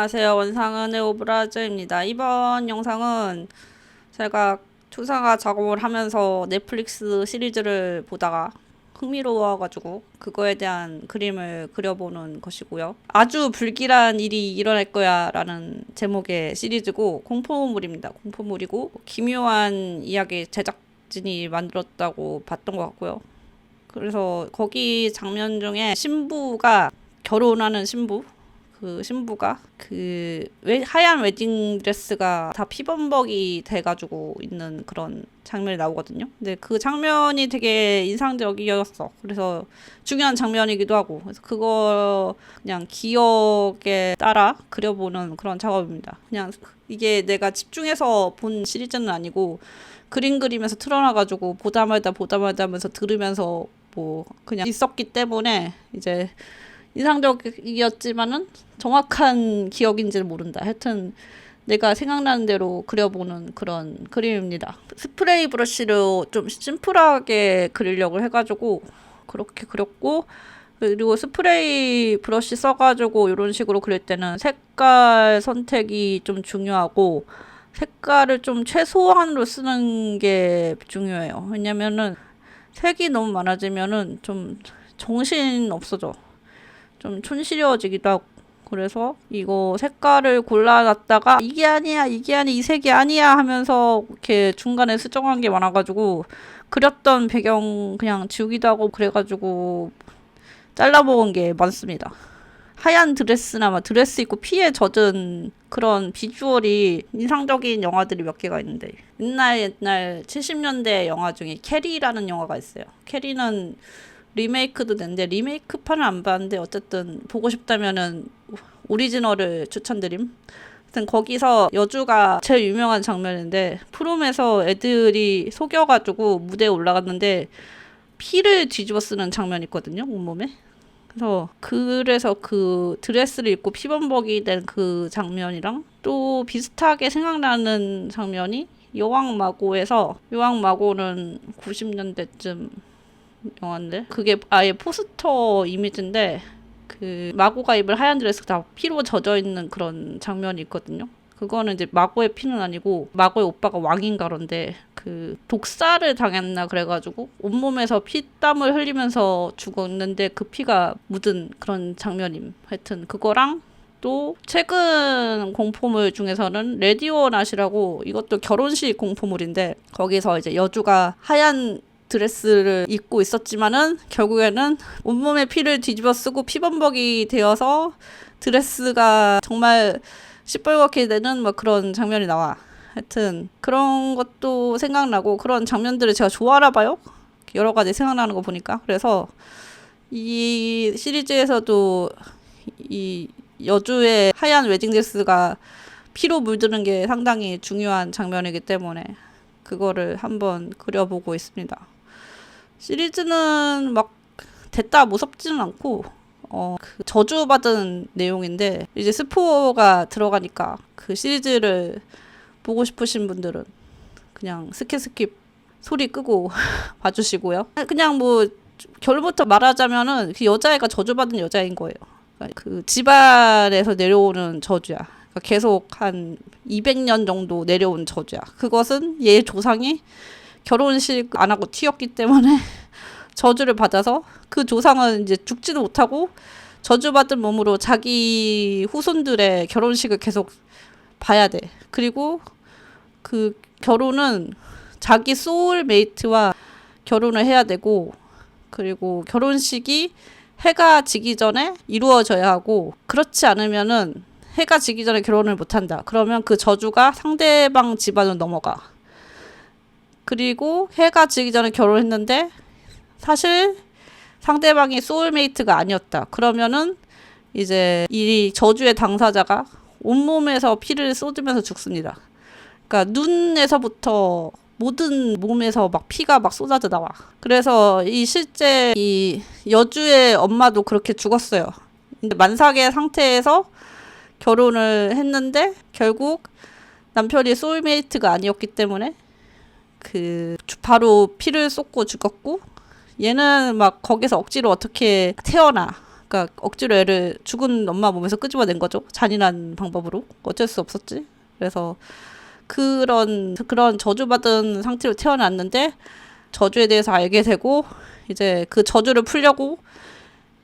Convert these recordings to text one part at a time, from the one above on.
안녕하세요. 원상은의 오브라즈입니다. 이번 영상은 제가 초상화 작업을 하면서 넷플릭스 시리즈를 보다가 흥미로워가지고 그거에 대한 그림을 그려보는 것이고요. 아주 불길한 일이 일어날 거야 라는 제목의 시리즈고 공포물입니다. 공포물이고 기묘한 이야기 제작진이 만들었다고 봤던 것 같고요. 그래서 거기 장면 중에 신부가 결혼하는 신부, 그 신부가 하얀 웨딩 드레스가 다 피범벅이 돼가지고 있는 그런 장면이 나오거든요. 근데 그 장면이 되게 인상적이었어. 그래서 중요한 장면이기도 하고, 그래서 그거 그냥 기억에 따라 그려보는 그런 작업입니다. 그냥 이게 내가 집중해서 본 시리즈는 아니고 그림 그리면서 틀어놔가지고 보다 말다 하면서 들으면서 뭐 그냥 있었기 때문에 이제 인상적이었지만은 정확한 기억인지는 모른다. 하여튼 내가 생각나는 대로 그려보는 그런 그림입니다. 스프레이 브러쉬로 좀 심플하게 그리려고 해가지고 그렇게 그렸고, 그리고 스프레이 브러쉬 써가지고 이런 식으로 그릴 때는 색깔 선택이 좀 중요하고 색깔을 좀 최소한으로 쓰는 게 중요해요. 왜냐면은 색이 너무 많아지면은 좀 정신 없어져. 좀 촌스러워지기도 하고. 그래서 이거 색깔을 골라놨다가 이게 아니야 이 색이 아니야 하면서 이렇게 중간에 수정한 게 많아가지고 그렸던 배경 그냥 지우기도 하고 그래가지고 잘라먹은 게 많습니다. 하얀 드레스나 막 드레스 입고 피에 젖은 그런 비주얼이 인상적인 영화들이 몇 개가 있는데, 옛날 70년대 영화 중에 캐리라는 영화가 있어요. 캐리는 리메이크도 된데 리메이크판은 안 봤는데 어쨌든 보고 싶다면은 오리지널을 추천드림. 하여튼 거기서 여주가 제일 유명한 장면인데, 프롬에서 애들이 속여가지고 무대에 올라갔는데 피를 뒤집어 쓰는 장면이 있거든요, 온몸에. 그래서 그 드레스를 입고 피범벅이 된 그 장면이랑 또 비슷하게 생각나는 장면이 여왕마고에서, 여왕마고는 90년대쯤 영화인데 그게 아예 포스터 이미지인데 그 마고가 입을 하얀 드레스가 다 피로 젖어 있는 그런 장면이 있거든요. 그거는 이제 마고의 피는 아니고 마고의 오빠가 왕인가 그런데 그 독사를 당했나 그래가지고 온몸에서 피땀을 흘리면서 죽었는데 그 피가 묻은 그런 장면임. 하여튼 그거랑 또 최근 공포물 중에서는 레디오 낫이라고, 이것도 결혼식 공포물인데 거기서 이제 여주가 하얀 드레스를 입고 있었지만은 결국에는 온몸에 피를 뒤집어 쓰고 피범벅이 되어서 드레스가 정말 시뻘겋게 되는 뭐 그런 장면이 나와. 하여튼 그런 것도 생각나고, 그런 장면들을 제가 좋아하나 봐요. 여러 가지 생각나는 거 보니까. 그래서 이 시리즈에서도 이 여주의 하얀 웨딩드레스가 피로 물드는 게 상당히 중요한 장면이기 때문에 그거를 한번 그려보고 있습니다. 시리즈는 막 됐다 무섭지는 않고 그 저주받은 내용인데, 이제 스포가 들어가니까 그 시리즈를 보고 싶으신 분들은 그냥 스킵 소리 끄고 봐주시고요. 그냥 뭐 결부터 말하자면은 그 여자애가 저주받은 여자인 거예요. 그 집안에서 내려오는 저주야. 그러니까 계속 한 200년 정도 내려온 저주야. 그것은 얘 조상이 결혼식 안 하고 튀었기 때문에 저주를 받아서 그 조상은 이제 죽지도 못하고 저주받은 몸으로 자기 후손들의 결혼식을 계속 봐야 돼. 그리고 그 결혼은 자기 소울메이트와 결혼을 해야 되고, 그리고 결혼식이 해가 지기 전에 이루어져야 하고, 그렇지 않으면은 해가 지기 전에 결혼을 못한다. 그러면 그 저주가 상대방 집안으로 넘어가. 그리고 해가 지기 전에 결혼했는데 사실 상대방이 소울메이트가 아니었다. 그러면은 이제 이 저주의 당사자가 온몸에서 피를 쏟으면서 죽습니다. 그러니까 눈에서부터 모든 몸에서 막 피가 막 쏟아져 나와. 그래서 실제 이 여주의 엄마도 그렇게 죽었어요. 근데 만삭의 상태에서 결혼을 했는데 결국 남편이 소울메이트가 아니었기 때문에 바로 피를 쏟고 죽었고, 얘는 막 거기서 억지로 어떻게 태어나. 그러니까 억지로 애를 죽은 엄마 몸에서 끄집어낸 거죠. 잔인한 방법으로. 어쩔 수 없었지. 그래서 그런 저주받은 상태로 태어났는데 저주에 대해서 알게 되고 이제 그 저주를 풀려고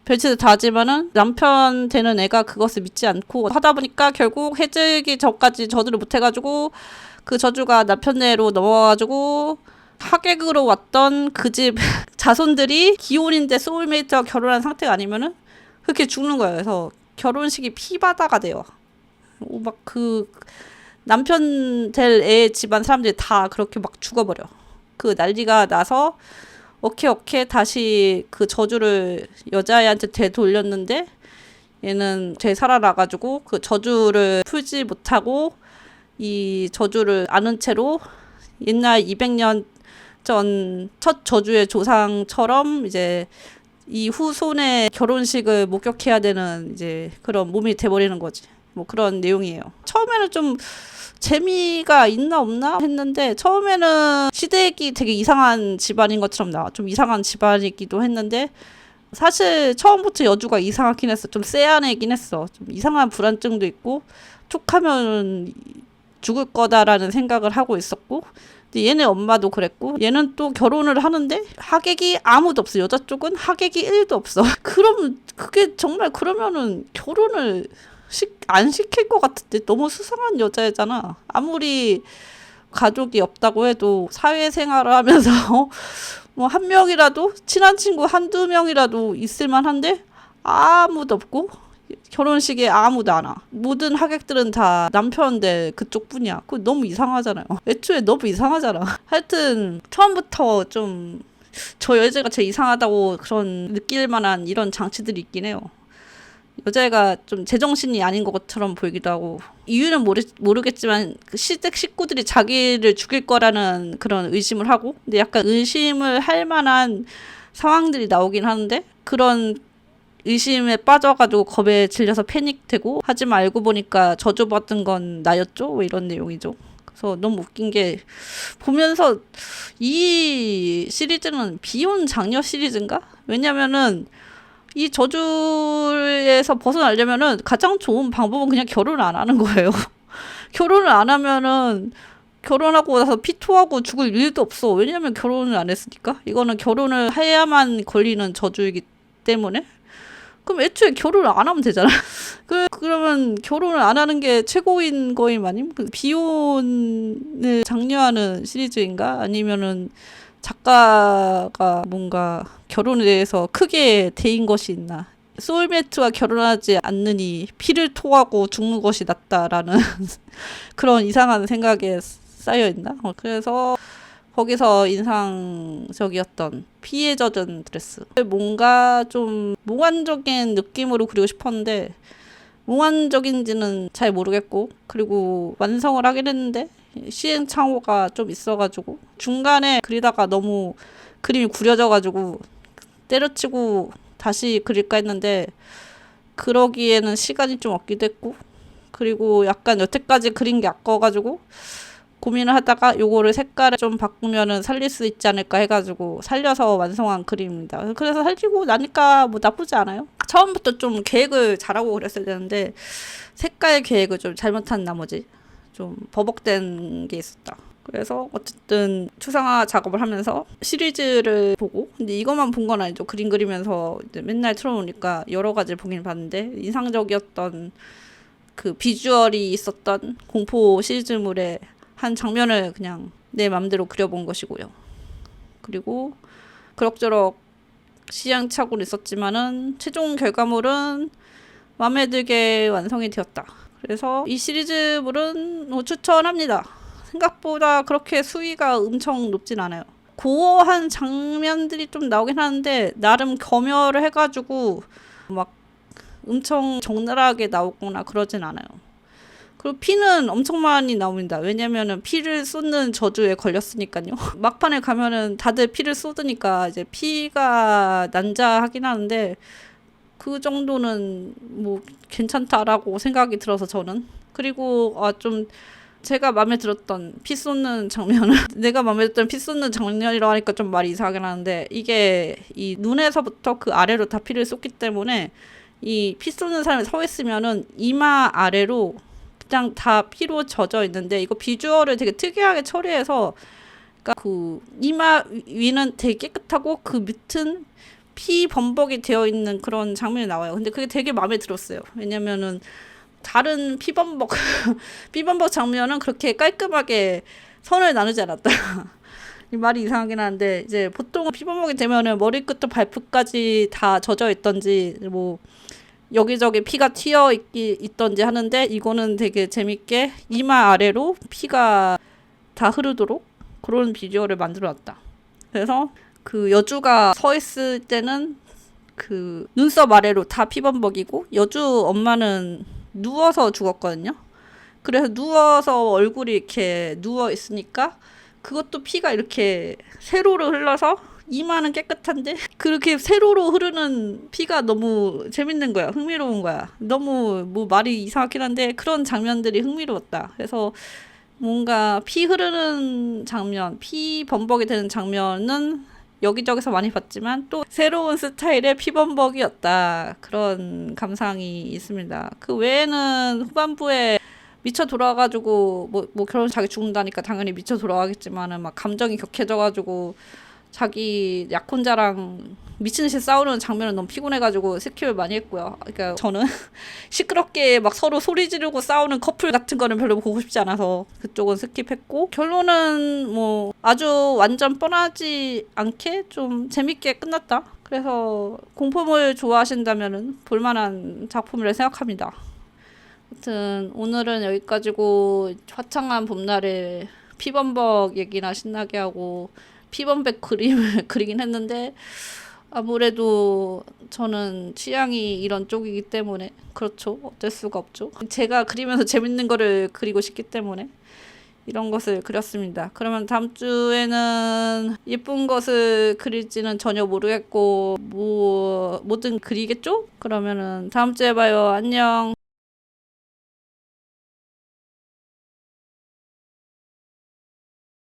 별짓을 다 하지만은 남편 되는 애가 그것을 믿지 않고 하다 보니까 결국 해지기 전까지 저주를 못 해가지고 그 저주가 남편네로 넘어가가지고 하객으로 왔던 그 집 자손들이 기혼인데 소울메이트와 결혼한 상태가 아니면은 그렇게 죽는 거예요. 그래서 결혼식이 피바다가 돼요. 막 그 남편 될 애 집안 사람들이 다 그렇게 막 죽어버려. 그 난리가 나서 오케이 다시 그 저주를 여자애한테 되돌렸는데 얘는 되살아나가지고 그 저주를 풀지 못하고 이 저주를 아는 채로 옛날 200년 전 첫 저주의 조상처럼 이제 이 후손의 결혼식을 목격해야 되는 이제 그런 몸이 돼버리는 거지. 뭐 그런 내용이에요. 처음에는 좀 재미가 있나 없나 했는데 처음에는 시댁이 되게 이상한 집안인 것처럼 나와. 좀 이상한 집안이기도 했는데 사실 처음부터 여주가 이상하긴 했어. 좀 쎄한 애긴 했어. 좀 이상한 불안증도 있고 툭하면 죽을 거다라는 생각을 하고 있었고 근데 얘네 엄마도 그랬고 얘는 또 결혼을 하는데 하객이 아무도 없어. 여자 쪽은 하객이 1도 없어. 그럼 그게 정말 그러면은 결혼을 안 시킬 것 같은데 너무 수상한 여자애잖아. 아무리 가족이 없다고 해도 사회생활을 하면서 뭐 한 명이라도 친한 친구 한두 명이라도 있을 만한데 아무도 없고 결혼식에 아무도 안 와. 모든 하객들은 다 남편 될 그쪽 뿐이야. 그거 너무 이상하잖아요. 애초에 너무 이상하잖아. 하여튼 처음부터 좀 저 여자가 제일 이상하다고 그런 느낄 만한 이런 장치들이 있긴 해요. 여자애가 좀 제정신이 아닌 것처럼 보이기도 하고 이유는 모르겠지만 그 시댁 식구들이 자기를 죽일 거라는 그런 의심을 하고 근데 약간 의심을 할 만한 상황들이 나오긴 하는데 그런 의심에 빠져가지고 겁에 질려서 패닉되고 하지만 알고 보니까 저주받은 건 나였죠? 뭐 이런 내용이죠. 그래서 너무 웃긴 게 보면서 이 시리즈는 비혼 장녀 시리즈인가? 왜냐면은 이 저주에서 벗어나려면은 가장 좋은 방법은 그냥 결혼을 안 하는 거예요. 결혼을 안 하면은 결혼하고 나서 피토하고 죽을 일도 없어. 왜냐면 결혼을 안 했으니까. 이거는 결혼을 해야만 걸리는 저주이기 때문에. 그럼 애초에 결혼을 안 하면 되잖아. 그러면 결혼을 안 하는 게 최고인 거임 아님? 비혼을 장려하는 시리즈인가? 아니면은 작가가 뭔가 결혼에 대해서 크게 대인 것이 있나. 소울메이트와 결혼하지 않느니 피를 토하고 죽는 것이 낫다라는 그런 이상한 생각에 쌓여있나. 그래서 거기서 인상적이었던 피에 젖은 드레스. 뭔가 좀 몽환적인 느낌으로 그리고 싶었는데 몽환적인지는 잘 모르겠고 그리고 완성을 하긴 했는데 시행착오가 좀 있어가지고 중간에 그리다가 너무 그림이 구려져가지고 때려치고 다시 그릴까 했는데 그러기에는 시간이 좀 없기도 했고 그리고 약간 여태까지 그린 게 아까워가지고 고민을 하다가 요거를 색깔을 좀 바꾸면은 살릴 수 있지 않을까 해가지고 살려서 완성한 그림입니다. 그래서 살리고 나니까 뭐 나쁘지 않아요. 처음부터 좀 계획을 잘하고 그랬어야 되는데 색깔 계획을 좀 잘못한 나머지 좀 버벅된 게 있었다. 그래서 어쨌든 추상화 작업을 하면서 시리즈를 보고 근데 이것만 본 건 아니죠. 그림 그리면서 이제 맨날 틀어놓으니까 여러 가지를 보긴 봤는데 인상적이었던 그 비주얼이 있었던 공포 시리즈물의 한 장면을 그냥 내 맘대로 그려본 것이고요. 그리고 그럭저럭 시행착오는 있었지만은 최종 결과물은 마음에 들게 완성이 되었다. 그래서 이 시리즈물은 추천합니다. 생각보다 그렇게 수위가 엄청 높진 않아요. 고어한 장면들이 좀 나오긴 하는데 나름 검열을 해가지고 막 엄청 적나라하게 나오거나 그러진 않아요. 그리고 피는 엄청 많이 나옵니다. 왜냐면은 피를 쏟는 저주에 걸렸으니까요. 막판에 가면은 다들 피를 쏟으니까 이제 피가 난자하긴 하는데 그 정도는 뭐 괜찮다라고 생각이 들어서 저는. 그리고 좀 제가 마음에 들었던 피 쏟는 장면은 내가 마음에 들었던 피 쏟는 장면이라고 하니까 좀 말이 이상하긴 하는데, 이게 이 눈에서부터 그 아래로 다 피를 쏟기 때문에 이 피 쏟는 사람이 서 있으면은 이마 아래로 그냥 다 피로 젖어 있는데, 이거 비주얼을 되게 특이하게 처리해서, 그러니까 그 이마 위는 되게 깨끗하고 그 밑은 피 범벅이 되어 있는 그런 장면이 나와요. 근데 그게 되게 마음에 들었어요. 왜냐면은 다른 피범벅 피범벅 장면은 그렇게 깔끔하게 선을 나누지 않았다. 이 말이 이상하긴 한데, 이제 보통 피범벅이 되면은 머리끝부터 발끝까지 다 젖어 있던지 뭐 여기저기 피가 튀어 있던지 하는데, 이거는 되게 재밌게 이마 아래로 피가 다 흐르도록 그런 비주얼을 만들어 놨다. 그래서 그 여주가 서 있을 때는 그 눈썹 아래로 다 피범벅이고, 여주 엄마는 누워서 죽었거든요. 그래서 누워서 얼굴이 이렇게 누워 있으니까 그것도 피가 이렇게 세로로 흘러서 이마는 깨끗한데 그렇게 세로로 흐르는 피가 너무 재밌는 거야. 흥미로운 거야. 너무 뭐 말이 이상하긴 한데 그런 장면들이 흥미로웠다. 그래서 뭔가 피 흐르는 장면, 피 범벅이 되는 장면은 여기저기서 많이 봤지만 또 새로운 스타일의 피범벅이었다. 그런 감상이 있습니다. 그 외에는 후반부에 미쳐 돌아가지고 뭐 결혼 자기 죽는다니까 당연히 미쳐 돌아가겠지만은 막 감정이 격해져가지고 자기 약혼자랑 미친 듯이 싸우는 장면은 너무 피곤해가지고 스킵을 많이 했고요. 그러니까 저는 시끄럽게 막 서로 소리 지르고 싸우는 커플 같은 거는 별로 보고 싶지 않아서 그쪽은 스킵했고, 결론은 뭐 아주 완전 뻔하지 않게 좀 재밌게 끝났다. 그래서 공포물 좋아하신다면은 볼만한 작품이라 생각합니다. 아무튼 오늘은 여기까지고, 화창한 봄날에 피범벅 얘기나 신나게 하고 피범벅 그림을 그리긴 했는데, 아무래도 저는 취향이 이런 쪽이기 때문에 그렇죠. 어쩔 수가 없죠. 제가 그리면서 재밌는 거를 그리고 싶기 때문에 이런 것을 그렸습니다. 그러면 다음 주에는 예쁜 것을 그릴지는 전혀 모르겠고 뭐든 그리겠죠? 그러면은 다음 주에 봐요. 안녕.